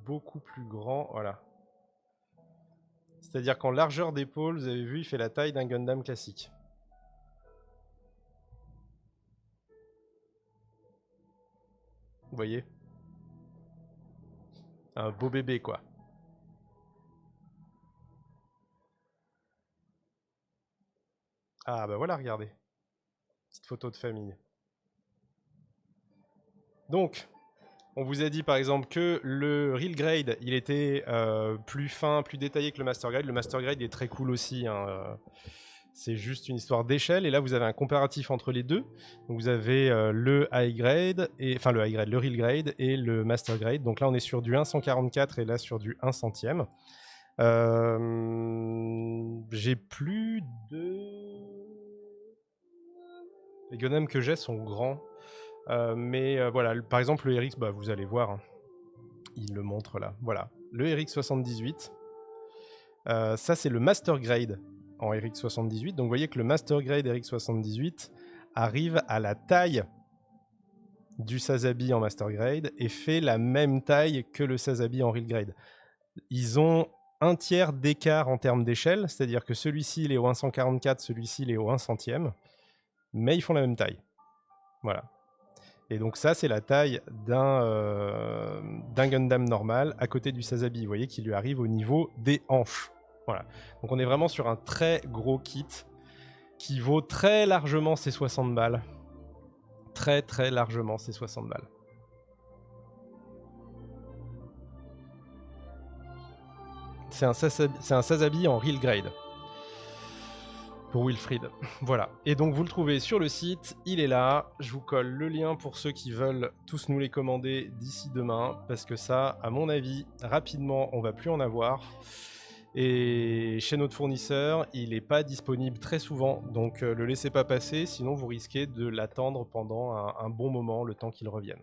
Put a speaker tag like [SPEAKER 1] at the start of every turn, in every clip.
[SPEAKER 1] beaucoup plus grand. Voilà. C'est-à-dire qu'en largeur d'épaule, vous avez vu, il fait la taille d'un Gundam classique. Vous voyez? Un beau bébé, quoi. Ah bah voilà, regardez. Petite photo de famille. Donc, on vous a dit par exemple que le Real Grade, il était plus fin, plus détaillé que le Master Grade. Le Master Grade est très cool aussi. Hein, c'est juste une histoire d'échelle. Et là, vous avez un comparatif entre les deux. Donc, vous avez le High Grade, enfin le High Grade, le Real Grade et le Master Grade. Donc là, on est sur du 1/144 et là sur du 1 centième. J'ai plus de... Les Gundam que j'ai sont grands. Mais voilà, par exemple, le RX, bah, vous allez voir, hein, il le montre là. Voilà, le RX78. Ça, c'est le Master Grade en RX78. Donc, vous voyez que le Master Grade RX78 arrive à la taille du Sazabi en Master Grade et fait la même taille que le Sazabi en Real Grade. Ils ont un tiers d'écart en termes d'échelle, c'est-à-dire que celui-ci, il est au 1/144, celui-ci, il est au 1 centième, mais ils font la même taille. Voilà. Et donc ça, c'est la taille d'un Gundam normal à côté du Sazabi. Vous voyez qu'il lui arrive au niveau des hanches. Voilà. Donc on est vraiment sur un très gros kit qui vaut très largement ses 60 balles. Très très largement ses 60 balles. C'est un Sazabi en Real Grade. Pour Wilfried. Voilà. Et donc vous le trouvez sur le site, il est là. Je vous colle le lien pour ceux qui veulent tous nous les commander d'ici demain, parce que ça, à mon avis, rapidement, on va plus en avoir. Et chez notre fournisseur, il n'est pas disponible très souvent, donc le laissez pas passer, sinon vous risquez de l'attendre pendant un bon moment, le temps qu'il revienne.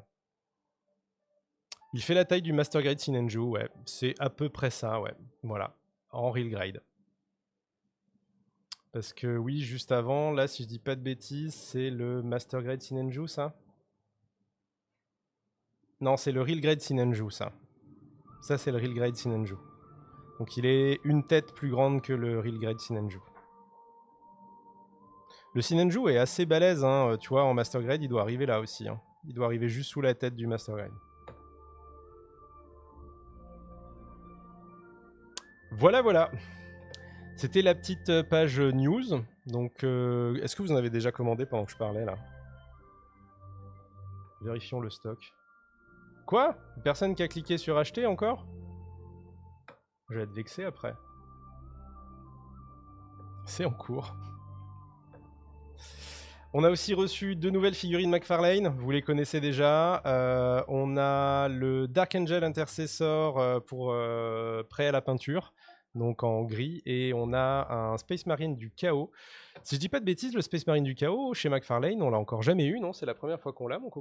[SPEAKER 1] Il fait la taille du Master Grade Sinenju, ouais. C'est à peu près ça, ouais. Voilà. En Real Grade. Parce que oui, juste avant, là, si je dis pas de bêtises, c'est le Master Grade Sinenju, ça? Non, c'est le Real Grade Sinenju, ça. Ça, c'est le Real Grade Sinenju. Donc il est une tête plus grande que le Real Grade Sinenju. Le Sinenju est assez balèze, hein. Tu vois, en Master Grade, il doit arriver là aussi. Hein. Il doit arriver juste sous la tête du Master Grade. Voilà, voilà. C'était la petite page news. Donc, est-ce que vous en avez déjà commandé pendant que je parlais, là? Vérifions le stock. Quoi? Personne qui a cliqué sur acheter encore? Je vais être vexé après. C'est en cours. On a aussi reçu 2 nouvelles figurines McFarlane, vous les connaissez déjà. On a le Dark Angel Intercessor pour prêt à la peinture, donc en gris, et on a un Space Marine du Chaos. Si je dis pas de bêtises, le Space Marine du Chaos, chez McFarlane, on l'a encore jamais eu, non? C'est la première fois qu'on l'a, mon coco.